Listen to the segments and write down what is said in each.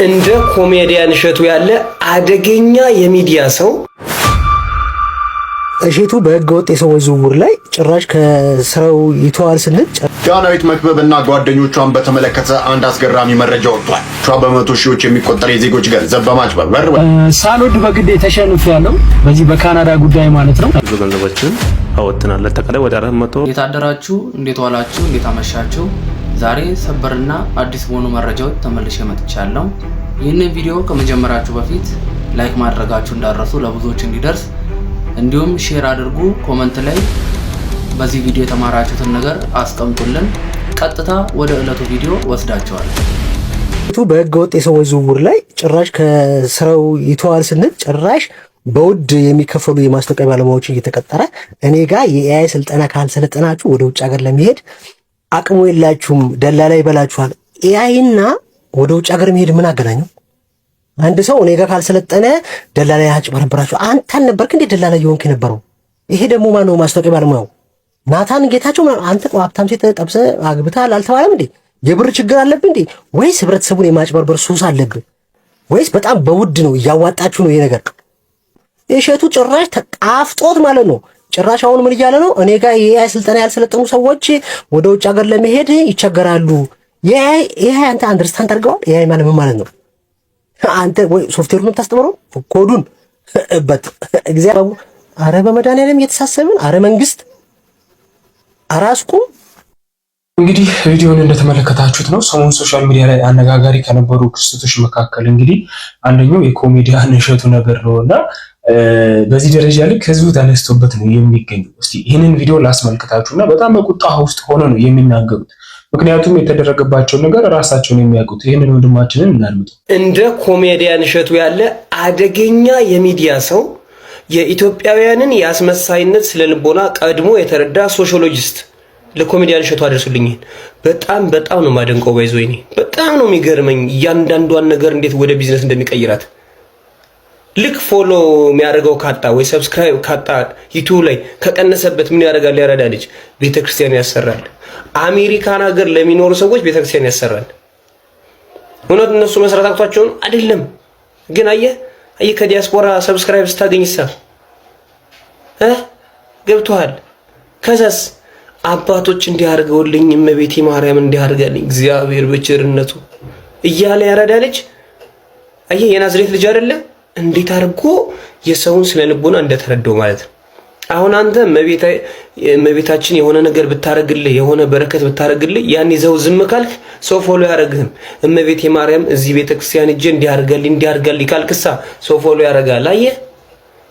እንደ ኮሜዲያን እሸቱ ያለ አደገኛ የሚዲያ ሰው እሸቱ በህገወጥ የሰዎች ዝውውር ላይ ጭራሽ ከስራው ይተዋል ስንል ዳናዊት መክበብና ጓደኞቿን በተመለከተ አንድ አስገራሚ መረጃ ወጥቷል። በመቶ ሺዎች የሚቆጠር የዜጎች ገንዘብ በማጭበርበር ሳልወድ በግድ ተሸንፌያለሁ። በዚህ በካናዳ ጉዳይ ማለት ነው። ብዙ ገንዘቦችን አወጥተናል። አጠቃላይ ወደ 400። የታደራችሁ እንዴት ዋላችሁ? እንዴት አመሻችሁ? ዛሬ ሰበርና አዲስ በሆኑ መረጃዎች ተመልሼ መጥቻለሁ። ይህንን ቪዲዮ ከመጀመራችሁ በፊት ላይክ ማድረጋችሁ እንዳትረሱ ለብዙዎች እንዲደርስ፣ እንዲሁም ሼር አድርጉ። ኮሜንት ላይ በዚህ ቪዲዮ የተማራችሁትን ነገር አስቀምጡልን። ቀጥታ ወደ ዕለቱ ቪዲዮ ወስዳቸዋለሁ። በህገወጥ የሰዎች ዝውውር ላይ ጭራሽ ከስራው ይተዋል ስንል ጭራሽ በውድ የሚከፈሉ የማስታወቂያ ባለሙያዎች እየተቀጠረ እኔ ጋር የኤአይ ስልጠና ካልሰለጠናችሁ ወደ ውጭ ሀገር ለመሄድ አቅሙ የላችሁም ደላላ ይበላችኋል። ኤአይና ወደ ውጭ ሀገር መሄድ ምን አገናኘው? አንድ ሰው እኔ ጋር ካልሰለጠነ ደላላ ያጭበረብራችሁ። አንተ አልነበርክ እንዴ ደላላ እየሆንክ የነበረው? ይሄ ደግሞ ማን ነው? ማስታወቂያ ባለሙያው ናታን ጌታቸው። አንተ ሀብታም ሴት ጠብሰህ አግብተሃል አልተባለም እንዴ? የብር ችግር አለብህ እንዴ? ወይስ ህብረተሰቡን የማጭበርበር ሱስ አለብህ? ወይስ በጣም በውድ ነው እያዋጣችሁ ነው? ይሄ ነገር እሸቱ ጭራሽ ተቃፍጦት ማለት ነው። ጭራሽ አሁን ምን እያለ ነው? እኔ ጋር የኤአይ ስልጠና ያልሰለጠኑ ሰዎች ወደ ውጭ ሀገር ለመሄድ ይቸገራሉ። የኤአይ አንተ አንደርስታንድ አድርገዋል? ኤአይ ማለት ምን ማለት ነው? አንተ ወይ ሶፍትዌሩን የምታስተምረው ኮዱን በት እግዚአብሔር አረ በመድኃኒዓለም እየተሳሰብን አረ መንግስት አራስኩም። እንግዲህ ቪዲዮውን እንደተመለከታችሁት ነው። ሰሞኑን ሶሻል ሚዲያ ላይ አነጋጋሪ ከነበሩ ክስተቶች መካከል እንግዲህ አንደኛው የኮሜዲያን እሸቱ ነገር ነውና በዚህ ደረጃ ላይ ህዝቡ ተነስቶበት ነው የሚገኘው። እስቲ ይህንን ቪዲዮ ላስመልክታችሁና በጣም በቁጣ ውስጥ ሆነ ነው የሚናገሩት። ምክንያቱም የተደረገባቸው ነገር ራሳቸውን የሚያውቁት። ይህንን ወንድማችንን እናድምጠው። እንደ ኮሜዲያን እሸቱ ያለ አደገኛ የሚዲያ ሰው የኢትዮጵያውያንን የአስመሳይነት ስለልቦና ቀድሞ የተረዳ ሶሺዮሎጂስት ለኮሜዲያን እሸቱ አድርሱልኝ። በጣም ነው ማደንቀው። ባይዞኝ በጣም ነው የሚገርመኝ እያንዳንዷን ነገር እንዴት ወደ ቢዝነስ እንደሚቀይራት። ልክ ፎሎ የሚያደርገው ካጣ ወይ ሰብስክራይብ ካጣ ዩቲዩብ ላይ ከቀነሰበት ምን ያደርጋል? ያረዳ ልጅ ቤተክርስቲያን ያሰራል። አሜሪካን ሀገር ለሚኖሩ ሰዎች ቤተክርስቲያን ያሰራል። እውነት እነሱ መስራት አቅቷቸው አይደለም። ግን አየህ ከዲያስፖራ ሰብስክራይብ ስታገኝሳ ገብቶሃል። ከዛስ አባቶች እንዲያርገውልኝ እመቤቴ ማርያም እንዲያርጋልኝ እግዚአብሔር በቸርነቱ እያለ ያረዳ ልጅ አየህ የናዝሬት ልጅ አይደለም። እንዴት አድርጎ የሰውን ስነ ልቦና እንደተረዳው ማለት ነው። አሁን አንተ እመቤታችን የሆነ ነገር ብታረግልህ የሆነ በረከት ብታረግልህ ያን ይዘው ዝም ካልክ ሰው ፎሎ ያረግህም። እመቤቴ ማርያም እዚህ ቤተክርስቲያን እጄ እንዲያርጋልኝ ካልክሳ ሰው ፎሎ ያረጋል። አየህ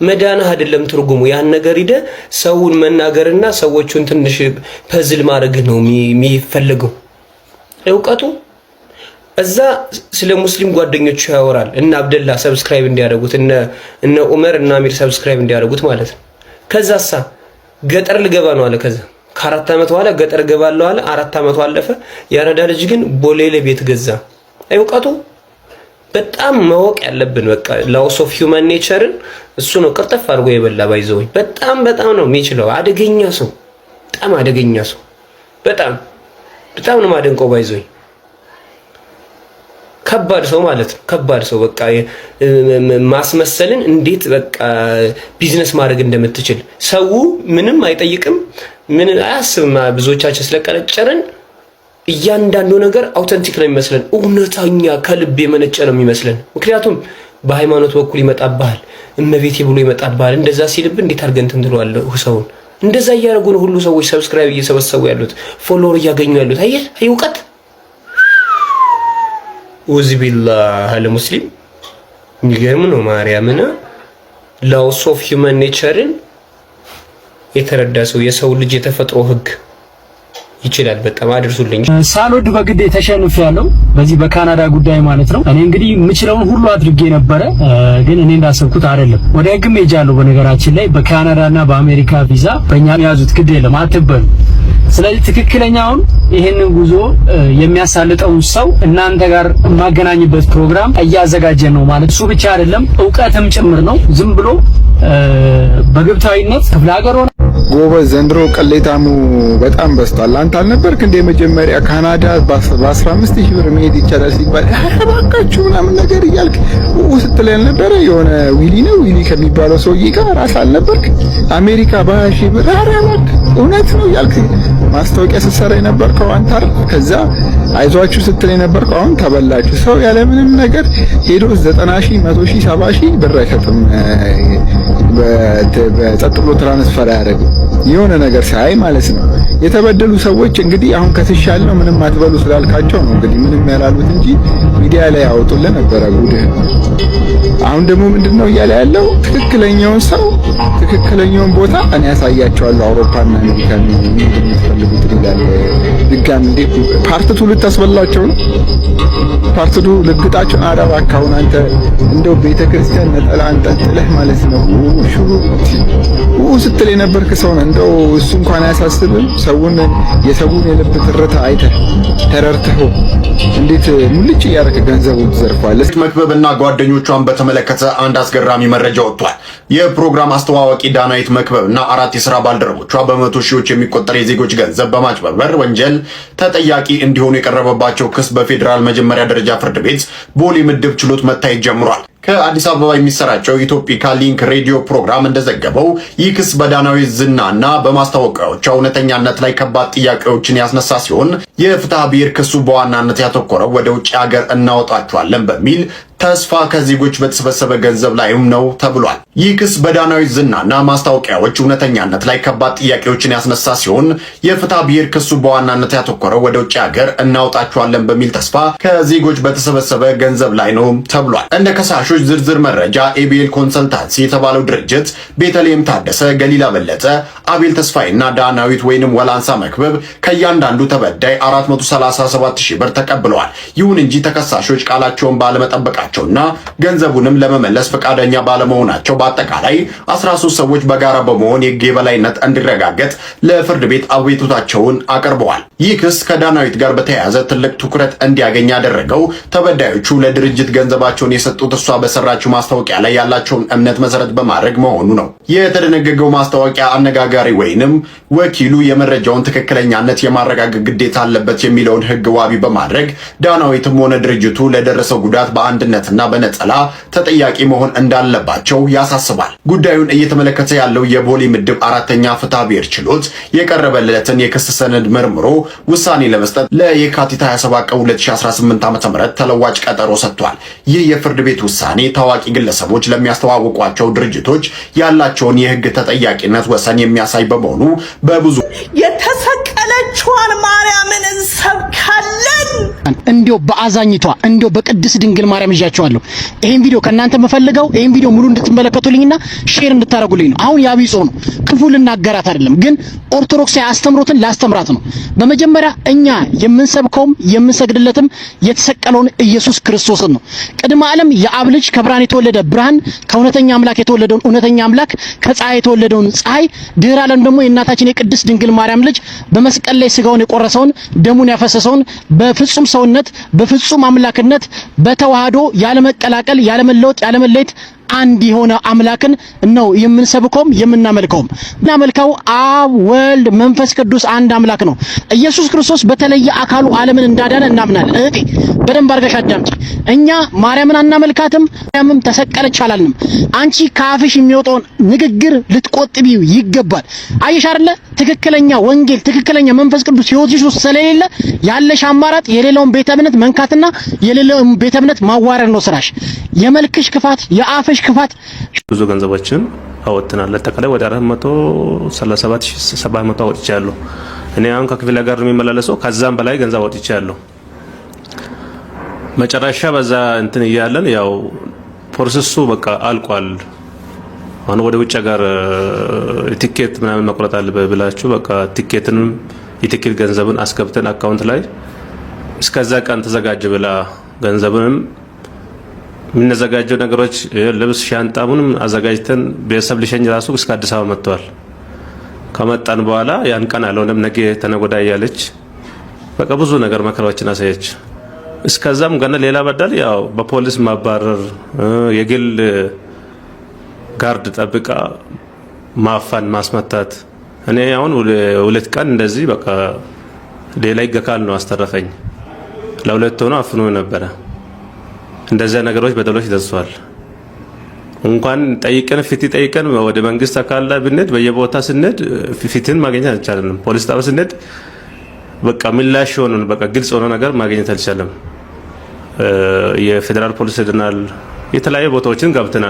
መዳንህ አይደለም ትርጉሙ። ያን ነገር ሂደ ሰውን መናገርና ሰዎቹን ትንሽ ፐዝል ማድረግ ነው የሚፈልገው እውቀቱ። እዛ ስለ ሙስሊም ጓደኞቹ ያወራል። እነ አብደላ ሰብስክራይብ እንዲያደርጉት እነ ዑመር እና አሚር ሰብስክራይብ እንዲያደርጉት ማለት ነው። ከዛሳ ገጠር ልገባ ነው አለ። ከዛ ከ4 ዓመት በኋላ ገጠር ገባለሁ አለ። 4 ዓመቱ አለፈ። ያረዳ ልጅ ግን ቦሌ ለቤት ገዛ። እውቀቱ በጣም ማወቅ ያለብን በቃ ላውስ ኦፍ ሂውማን ኔቸርን እሱ ነው ቅርጥፍ አድርጎ የበላ ባይዘውኝ። በጣም ነው የሚችለው። አደገኛ ሰው፣ በጣም አደገኛ ሰው። በጣም ነው ማደንቀው ባይዘውኝ። ከባድ ሰው ማለት ነው። ከባድ ሰው በቃ ማስመሰልን እንዴት በቃ ቢዝነስ ማድረግ እንደምትችል ሰው ምንም አይጠይቅም፣ ምን አያስብም። ብዙዎቻችን ስለቀለጨርን እያንዳንዱ ነገር አውተንቲክ ነው የሚመስለን፣ እውነተኛ ከልብ የመነጨ ነው የሚመስለን። ምክንያቱም በሃይማኖት በኩል ይመጣብሃል፣ እመቤቴ ብሎ ይመጣብሃል። እንደዛ ሲልብ እንዴት አድርገን ትንትለዋለህ ሰውን። እንደዛ እያደረጉ ነው ሁሉ ሰዎች ሰብስክራይብ እየሰበሰቡ ያሉት፣ ፎሎወር እያገኙ ያሉት። አየህ እውቀት ወዚቢላህ ለሙስሊም የሚገርም ነው። ማርያምና ላውስ ኦፍ ሂውማን ኔቸርን የተረዳ ሰው የሰው ልጅ የተፈጥሮ ህግ ይችላል። በጣም አድርሱልኝ። ሳልወድ በግድ ተሸንፌያለሁ። በዚህ በካናዳ ጉዳይ ማለት ነው። እኔ እንግዲህ የምችለውን ሁሉ አድርጌ ነበረ፣ ግን እኔ እንዳሰብኩት አይደለም። ወደ ህግም ሄጃለሁ። በነገራችን ላይ በካናዳና በአሜሪካ ቪዛ በእኛ ያዙት ግድ የለም አትበሉ። ስለዚህ ትክክለኛውን ይሄንን ጉዞ የሚያሳልጠውን ሰው እናንተ ጋር የማገናኝበት ፕሮግራም እያዘጋጀን ነው ማለት። እሱ ብቻ አይደለም እውቀትም ጭምር ነው። ዝም ብሎ በግብታዊነት ክፍለ ሀገር ሆነ ጎበዝ ዘንድሮ ቅሌታሙ በጣም በዝቷል። አንተ አልነበርክ እንደ መጀመሪያ ካናዳ በ15000 ብር መሄድ ይቻላል ሲባል እባካችሁ ምናምን ነገር እያልክ ስትል ያልነበረ? የሆነ ዊሊ ከሚባለው ሰውዬ ጋር ራስ አልነበርክ? አሜሪካ በ20,000 ብር እውነት ነው እያልክ ማስታወቂያ ስትሰራ የነበርከው አንተ አይደል? ከዛ አይዟችሁ ስትል የነበርከው አሁን ተበላችሁ። ሰው ያለ ምንም ነገር ሄዶ 90,000 100,000 70,000 ብር አይሰጥም በጸጥ ብሎ ትራንስፈር ያደርግ የሆነ ነገር ሳይ ማለት ነው። የተበደሉ ሰዎች እንግዲህ አሁን ከትሻለው ምንም አትበሉ ስላልካቸው ነው እንግዲህ ምንም ያላሉት እንጂ ሚዲያ ላይ ያወጡልን ነበረ ጉድህ። አሁን ደግሞ ምንድነው እያለ ያለው? ትክክለኛውን ሰው ትክክለኛውን ቦታ እኔ ያሳያቸዋለሁ አውሮፓና አሜሪካ ነው የምትፈልጉት ይላል። ድጋሚ እንዴ ፓርት 2 ልታስበላቸው ነው? ፓርት 2 ልግጣቸው አረባካውን አንተ እንደው ቤተክርስቲያን ነጠላ አንጠልጥለህ ማለት ነው ስትል የነበርክ ሰው ነው። እንደው እሱ እንኳን አያሳስብም? የሰውን የልብ ትርታ አይተህ ተረድተኸው እንዴት ሙልጭ እያደረክ ገንዘቡን ትዘርፋለህ? መክበብና ጓደኞቿን በተመለከተ አንድ አስገራሚ መረጃ ወጥቷል። የፕሮግራም አስተዋዋቂ ዳናዊት መክበብና 4 የሥራ ባልደረቦቿ በመቶ ሺዎች የሚቆጠር የዜጎች ገንዘብ በማጭበርበር ወንጀል ተጠያቂ እንዲሆኑ የቀረበባቸው ክስ በፌዴራል መጀመሪያ ደረጃ ፍርድ ቤት ቦሌ ምድብ ችሎት መታየት ጀምሯል። ከአዲስ አበባ የሚሰራጨው ኢትዮፒካ ሊንክ ሬዲዮ ፕሮግራም እንደዘገበው ይህ ክስ በዳናዊት ዝናና በማስታወቂያዎቿ እውነተኛነት ላይ ከባድ ጥያቄዎችን ያስነሳ ሲሆን የፍትሐ ብሔር ክሱ በዋናነት ያተኮረው ወደ ውጭ ሀገር እናወጣቸዋለን በሚል ተስፋ ከዜጎች በተሰበሰበ ገንዘብ ላይም ነው ተብሏል። ይህ ክስ በዳናዊት ዝናና ማስታወቂያዎች እውነተኛነት ላይ ከባድ ጥያቄዎችን ያስነሳ ሲሆን የፍትሐ ብሔር ክሱ በዋናነት ያተኮረው ወደ ውጭ ሀገር እናወጣቸዋለን በሚል ተስፋ ከዜጎች በተሰበሰበ ገንዘብ ላይ ነው ተብሏል። እንደ ከሳሾች ዝርዝር መረጃ ኤቢኤል ኮንሰልታንሲ የተባለው ድርጅት ቤተልሔም ታደሰ፣ ገሊላ በለጠ፣ አቤል ተስፋይና ዳናዊት ወይንም ወላንሳ መክበብ ከእያንዳንዱ ተበዳይ 437,000 ብር ተቀብለዋል። ይሁን እንጂ ተከሳሾች ቃላቸውን ባለመጠበቃቸውና ገንዘቡንም ለመመለስ ፈቃደኛ ባለመሆናቸው በአጠቃላይ 13 ሰዎች በጋራ በመሆን የሕግ የበላይነት እንዲረጋገጥ ለፍርድ ቤት አቤቱታቸውን አቅርበዋል። ይህ ክስ ከዳናዊት ጋር በተያያዘ ትልቅ ትኩረት እንዲያገኝ ያደረገው ተበዳዮቹ ለድርጅት ገንዘባቸውን የሰጡት እሷ በሰራችው ማስታወቂያ ላይ ያላቸውን እምነት መሰረት በማድረግ መሆኑ ነው። የተደነገገው ማስታወቂያ አነጋጋሪ ወይንም ወኪሉ የመረጃውን ትክክለኛነት የማረጋገጥ ግዴታ አለበት የሚለውን ሕግ ዋቢ በማድረግ ዳናዊትም ሆነ ድርጅቱ ለደረሰው ጉዳት በአንድነትና በነጠላ ተጠያቂ መሆን እንዳለባቸው ያሳስባል። ጉዳዩን እየተመለከተ ያለው የቦሌ ምድብ 4ኛ ፍትሐ ብሔር ችሎት የቀረበለትን የክስ ሰነድ መርምሮ ውሳኔ ለመስጠት ለየካቲት 27 ቀን 2018 ዓ.ም ተለዋጭ ቀጠሮ ሰጥቷል። ይህ የፍርድ ቤት ውሳኔ ታዋቂ ግለሰቦች ለሚያስተዋውቋቸው ድርጅቶች ያላቸውን የሕግ ተጠያቂነት ወሰን የሚያሳይ በመሆኑ በብዙ የተሰቀለችዋን ማርያምን እንሰብካለን። እንዲው በአዛኝቷ እንዲው በቅድስት ድንግል ማርያም ይዣቸዋለሁ። ይሄን ቪዲዮ ከናንተ መፈልገው ይሄን ቪዲዮ ሙሉ እንድትመለከቱልኝና ሼር እንድታረጉልኝ ነው። አሁን የአብይ ጾም ነው። ክፉ ልናገራት አይደለም፣ ግን ኦርቶዶክሳዊ አስተምሮትን ላስተምራት ነው። በመጀመሪያ እኛ የምንሰብከውም የምንሰግድለትም የተሰቀለውን ኢየሱስ ክርስቶስን ነው። ቅድመ ዓለም የአብ ልጅ ከብርሃን የተወለደ ብርሃን፣ ከእውነተኛ አምላክ የተወለደውን እውነተኛ አምላክ፣ ከፀሐይ የተወለደውን ፀሐይ፣ ድህረ ዓለም ደግሞ የእናታችን የቅድስት ድንግል ማርያም ልጅ በመስቀል ላይ ስጋውን የቆረሰውን ደሙን ያፈሰሰውን በፍጹም ሰውነት በፍጹም አምላክነት በተዋህዶ ያለመቀላቀል ያለመለወጥ ያለመለየት አንድ የሆነ አምላክን ነው የምንሰብከውም የምናመልከውም። እናመልከው አብ ወልድ መንፈስ ቅዱስ አንድ አምላክ ነው። ኢየሱስ ክርስቶስ በተለየ አካሉ ዓለምን እንዳዳነ እናምናለን። እህቴ በደንብ አድርገሽ አዳምጪ። እኛ ማርያምን አናመልካትም፣ ማርያምም ተሰቀለች አላልንም። አንቺ ከአፍሽ የሚወጣውን ንግግር ልትቆጥቢው ይገባል። አየሽ አይደለ? ትክክለኛ ወንጌል ትክክለኛ መንፈስ ቅዱስ ሕይወትሽ ውስጥ ስለሌለ ያለሽ አማራጭ የሌላውን ቤተ እምነት መንካትና የሌላውን ቤተ እምነት ማዋረድ ነው ስራሽ። የመልክሽ ክፋት የአፍሽ ክፋት ብዙ ገንዘቦችን አወጥተናል። አጠቃላይ ወደ 437,700 አወጥቻለሁ። እኔ አሁን ከክፍለ ጋር የሚመላለሰው ከዛም በላይ ገንዘብ አወጥቻለሁ። መጨረሻ በዛ እንትን እያለን ያው ፕሮሰሱ በቃ አልቋል። አሁን ወደ ውጭ ጋር ቲኬት ምናምን መቁረጥ አለበት ብላችሁ በቃ ቲኬትንም የቲኬት ገንዘብን አስገብተን አካውንት ላይ እስከዛ ቀን ተዘጋጀ ብላ ገንዘብንም የምንዘጋጀው ነገሮች ልብስ ሻንጣሙንም አዘጋጅተን ቤተሰብ ሊሸኝ ራሱ እስከ አዲስ አበባ መጥቷል። ከመጣን በኋላ ያን ቀን አልሆነም ነገ ተነጎዳ እያለች በቃ ብዙ ነገር መከራዎችን አሳየች። እስከዛም ገና ሌላ በደል ያው በፖሊስ ማባረር የግል ጋርድ ጠብቃ ማፋን ማስመታት እኔ አሁን 2 ቀን እንደዚህ በቃ ሌላ ይገካል ነው አስተረፈኝ። ለሁለት ሆኖ አፍኖ ነበረ። እንደዛ ነገሮች በደሎች ደርሷል። እንኳን ጠይቀን ጠይቀን ወደ መንግስት አካል ላይ ብንሄድ በየቦታ ስንሄድ ፊትን ማግኘት አልቻለንም። ፖሊስ ጣቢያ ስንሄድ በቃ ምላሽ ሆኖ በቃ ግልጽ ሆኖ ነገር ማግኘት አልቻለም። የፌደራል ፖሊስ ሄደናል። የተለያዩ ቦታዎችን ገብተን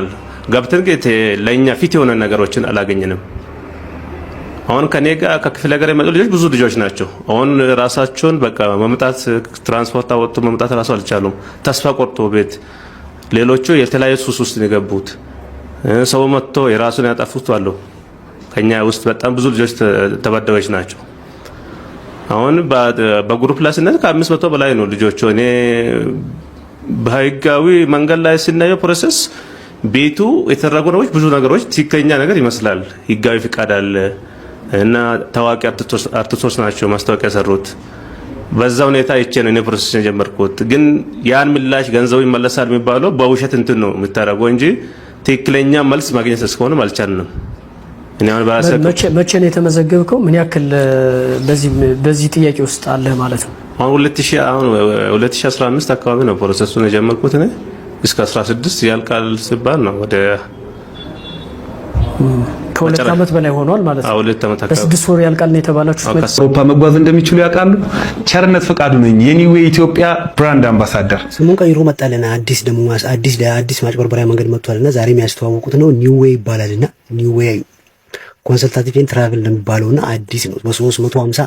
ለኛ ፊት የሆነ ነገሮችን አላገኘንም። አሁን ከኔ ጋር ከክፍለ ሀገር የመጡ ልጆች ብዙ ልጆች ናቸው። አሁን ራሳቸውን በቃ መምጣት ትራንስፖርት አወጡ መምጣት ራሱ አልቻሉም። ተስፋ ቆርጦ ቤት ሌሎቹ የተለያዩ ሱስ ውስጥ የገቡት ሰው መጥቶ የራሱን ያጠፉት አሉ። ከኛ ውስጥ በጣም ብዙ ልጆች ተበዳዮች ናቸው። አሁን በግሩፕ ላይ ስናይ ከ500 በላይ ነው ልጆቹ። እኔ በህጋዊ መንገድ ላይ ስናየው ፕሮሰስ ቤቱ የተደረጉ ነገሮች ብዙ ነገሮች ትክክለኛ ነገር ይመስላል። ህጋዊ ፍቃድ አለ እና ታዋቂ አርቲስቶች ናቸው ማስታወቂያ ሰሩት። በዛ ሁኔታ አይቼ ነው እኔ ፕሮሰስ የጀመርኩት። ግን ያን ምላሽ ገንዘቡ ይመለሳል የሚባለው በውሸት እንትን ነው የምታረገው እንጂ ትክክለኛ መልስ ማግኘት እስከሆነ አልቻልንም። እኔ አሁን መቼ ነው የተመዘገብከው? ምን ያክል በዚህ ጥያቄ ውስጥ አለ ማለት ነው? አሁን 2015 አካባቢ ነው ፕሮሰሱን የጀመርኩት እኔ እስከ 16 ያልቃል ሲባል ነው ወደ ከ2 ዓመት በላይ ሆኗል ማለት ነው። 2 ዓመት አካባቢ በ6 ወር ያልቃል ነው የተባላችሁ። አውሮፓ መጓዝ እንደሚችሉ ያውቃሉ። ቸርነት ፈቃዱ ነኝ የኒዌይ ኢትዮጵያ ብራንድ አምባሳደር። ስሙን ቀይሮ መጣለና አዲስ ማጭበርበሪያ መንገድ መጥቷልና ዛሬ የሚያስተዋውቁት ነው ኒዌይ ይባላልና ኒዌይ ኮንሰልታቲቭ ኤንድ ትራቭል እንደሚባለውና አዲስ ነው። በ350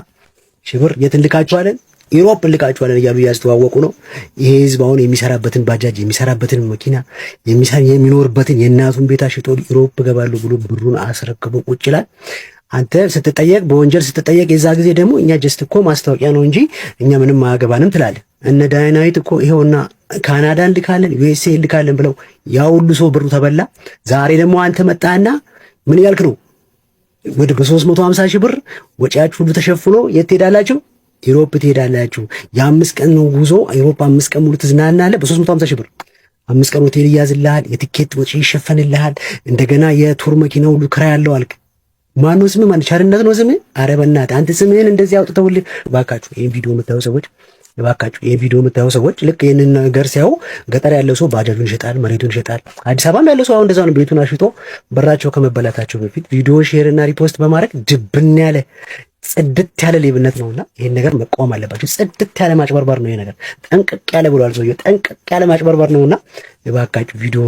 ሺህ ብር የት እንልካችኋለን ዩሮፕ እንልካችኋለን እያሉ ያስተዋወቁ ነው። ይሄ ህዝብ አሁን የሚሰራበትን ባጃጅ የሚሰራበትን መኪና የሚኖርበትን የእናቱን ቤት አሽጦ ዩሮፕ ገባለሁ ብሎ ብሩን አስረክቦ ቁጭ ይላል። አንተ ስትጠየቅ በወንጀል ስትጠየቅ የዛ ጊዜ ደግሞ እኛ ጀስት እኮ ማስታወቂያ ነው እንጂ እኛ ምንም አያገባንም ትላለህ። እነ ዳይናይት እኮ ይሄውና ካናዳ እንልካለን ዩኤስኤ እንልካለን ብለው ያ ሁሉ ሰው ብሩ ተበላ። ዛሬ ደግሞ አንተ መጣና ምን ያልክ ነው? ወደ በ350 ሺህ ብር ወጪያችሁ ሁሉ ተሸፍኖ የት ትሄዳላችሁ? ዩሮፕ ትሄዳላችሁ። የ5 ቀን ጉዞ ዩሮፕ 5 ቀን ሙሉ ትዝናናለህ። በ350 ሺህ ብር 5 ቀን ሆቴል ይያዝልሃል፣ የቲኬት ወጪ ይሸፈንልሃል፣ እንደገና የቱር መኪና ሁሉ ክራይ ያለው አልክ። ማነው ስምህ? ማን ቸርነት ነው ስምህ? ኧረ በእናትህ አንተ ስምህን እንደዚህ አውጥተውልህ። እባካችሁ ይሄን ቪዲዮ የምታዩ ሰዎች ልክ ይሄንን ነገር ሲያዩ ገጠር ያለው ሰው ባጃጁን ይሸጣል፣ መሬቱን ይሸጣል። አዲስ አበባም ያለው ሰው አሁን እንደዛ ነው። ቤቱን አሽጦ በራቸው ከመበላታቸው በፊት ቪዲዮ ሼር እና ሪፖስት በማድረግ ድብን ያለ ጽድት ያለ ሌብነት ነውና ይሄን ነገር መቆም አለባችሁ። ጽድት ያለ ማጭበርበር ነው ይሄ ነገር። ጠንቅቅ ያለ ብሏል ሰውዬው። ጠንቅቅ ያለ ማጭበርበር ነውና እባካችሁ ቪዲዮ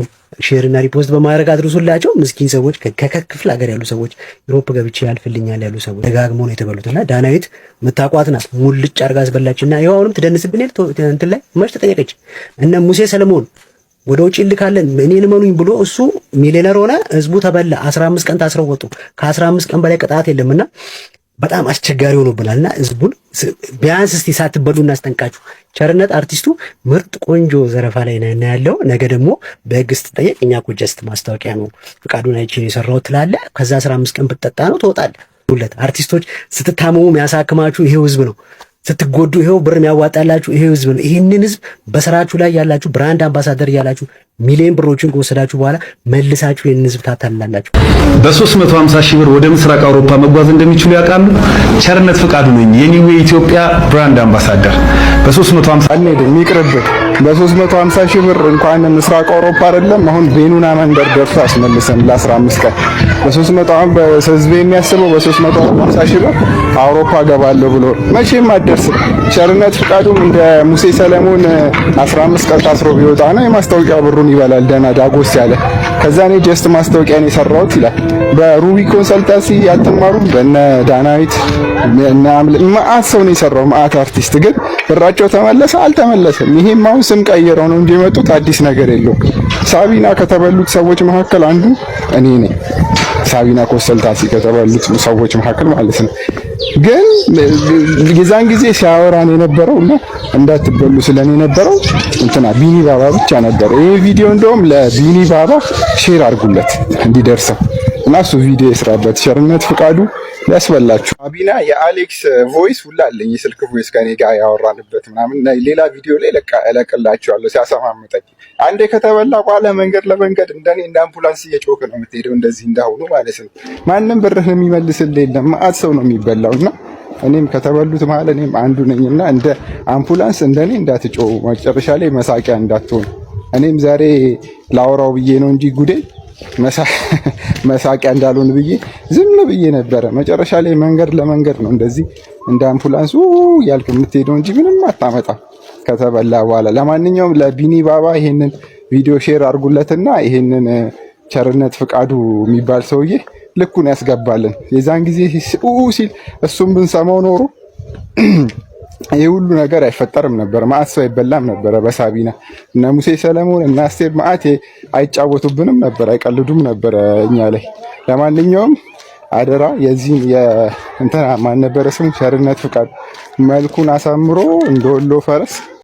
ሼር እና ሪፖስት በማድረግ አድርሱላቸው። ምስኪን ሰዎች ከክፍለ ሀገር ያሉ ሰዎች ዩሮፕ ገብቼ ያልፍልኛል ያሉ ሰዎች ደጋግሞ ነው የተበሉትና ዳናዊት መታቋት ናት ሙልጭ አርጋ አስበላችና ይሄው አሁንም ትደንስብን እንትን ላይ መች ተጠየቀች። እነ ሙሴ ሰለሞን ወደ ውጭ ልካለን እኔን መኑኝ ብሎ እሱ ሚሊዮነር ሆነ፣ ህዝቡ ተበላ። 15 ቀን ታስረው ወጡ። ከ15 ቀን በላይ ቅጣት የለምና በጣም አስቸጋሪ ሆኖብናልና ህዝቡን ቢያንስ እስቲ ሳትበሉ እናስጠንቃችሁ። ቸርነት አርቲስቱ ምርጥ ቆንጆ ዘረፋ ላይ ነው ያለው። ነገ ደግሞ በህግ ስትጠየቅ እኛ እኮ ጀስት ማስታወቂያ ነው ፍቃዱን አይቼ የሰራው ትላለህ። ከዛ 15 ቀን ብትጠጣ ነው ትወጣለህ። ሁለት አርቲስቶች ስትታመሙ የሚያሳክማችሁ ይሄው ህዝብ ነው። ስትጎዱ ይሄው ብር የሚያዋጣላችሁ ይሄው ህዝብ ነው። ይሄንን ህዝብ በስራችሁ ላይ ያላችሁ ብራንድ አምባሳደር ያላችሁ ሚሊዮን ብሮችን ከወሰዳችሁ በኋላ መልሳችሁ ይሄንን ህዝብ ታታልላላችሁ። በ350 ሺህ ብር ወደ ምስራቅ አውሮፓ መጓዝ እንደሚችሉ ያውቃሉ። ቸርነት ፈቃዱ ነኝ የኒዌይ ኢትዮጵያ ብራንድ አምባሳደር። በ350 አንሄድም ይቅርብህ። በ350 ሺህ ብር እንኳን ምስራቅ አውሮፓ አይደለም አሁን ቤኑና መንደር ደርሶ አስመልሰን ለ15 ቀን በ300 ህዝብ የሚያስበው በ350 ሺህ ብር አውሮፓ ገባለሁ ብሎ መቼም አትደርስም። ቸርነት ፈቃዱም እንደ ሙሴ ሰለሞን 15 ቀን ታስሮ ቢወጣ ነው የማስታወቂያ ብሩን ይበላል ደና ዳጎስ ያለ። ከዛ እኔ ጀስት ማስታወቂያን የሰራሁት ይላል። በሩቢ ኮንሰልታንሲ ያልተማሩም በእነ ዳናዊት እና ማአት ሰው ነው የሰራው ማአት አርቲስት። ግን ብራቸው ተመለሰ አልተመለሰም። ይሄም አሁን ስም ቀይረው ነው እንጂ የመጡት አዲስ ነገር የለውም። ሳቢና ከተበሉት ሰዎች መካከል አንዱ እኔ ነኝ። ሳቢና ኮንሰልታንሲ ከተበሉት ሰዎች መካከል ማለት ነው። ግን የዛን ጊዜ ሲያወራን የነበረውና እንዳትበሉ ስለኔ የነበረው እንትና ቢኒ ባባ ብቻ ነበር። ይሄ ቪዲዮ እንደውም ለቢኒ ባባ ሼር አድርጉለት እንዲደርሰው እና እሱ ቪዲዮ ይስራበት። ቸርነት ፈቃዱ ያስበላችሁ። አቢና የአሌክስ ቮይስ ሁላ አለኝ፣ የስልክ ቮይስ ከኔ ጋር ያወራንበት ምናምን ሌላ ቪዲዮ ላይ እለቅላችኋለሁ ሲያሰማምጠኝ። አንዴ ከተበላ በኋላ መንገድ ለመንገድ እንደኔ እንደ አምቡላንስ እየጮክ ነው የምትሄደው፣ እንደዚህ እንዳሁኑ ማለት ነው። ማንም ብርህን የሚመልስልህ የለም፣ መዓት ሰው ነው የሚበላውና እኔም ከተበሉት መሀል እኔም አንዱ ነኝና እንደ አምቡላንስ እንደኔ እንዳትጮው፣ መጨረሻ ላይ መሳቂያ እንዳትሆን። እኔም ዛሬ ላወራው ብዬ ነው እንጂ ጉዴ መሳቂያ እንዳልሆን ብዬ ዝም ብዬ ነበረ። መጨረሻ ላይ መንገድ ለመንገድ ነው እንደዚህ እንደ አምቡላንስ ያልክ የምትሄደው እንጂ ምንም አታመጣም ከተበላ በኋላ። ለማንኛውም ለቢኒ ባባ ይሄንን ቪዲዮ ሼር አድርጉለትና ይሄንን ቸርነት ፍቃዱ የሚባል ሰውዬ ልኩን ያስገባልን። የዛን ጊዜ ሲል እሱም ብንሰማው ኖሮ ይሄ ሁሉ ነገር አይፈጠርም ነበር። መዓት ሰው አይበላም ነበረ በሳቢና። እነ ሙሴ ሰለሞን እና አስቴር መዓት አይጫወቱብንም ነበር፣ አይቀልዱም ነበር እኛ ላይ። ለማንኛውም አደራ የዚህን የእንትና ማን ነበረ ስሙ ቸርነት ፍቃዱ መልኩን አሳምሮ እንደወሎ ፈረስ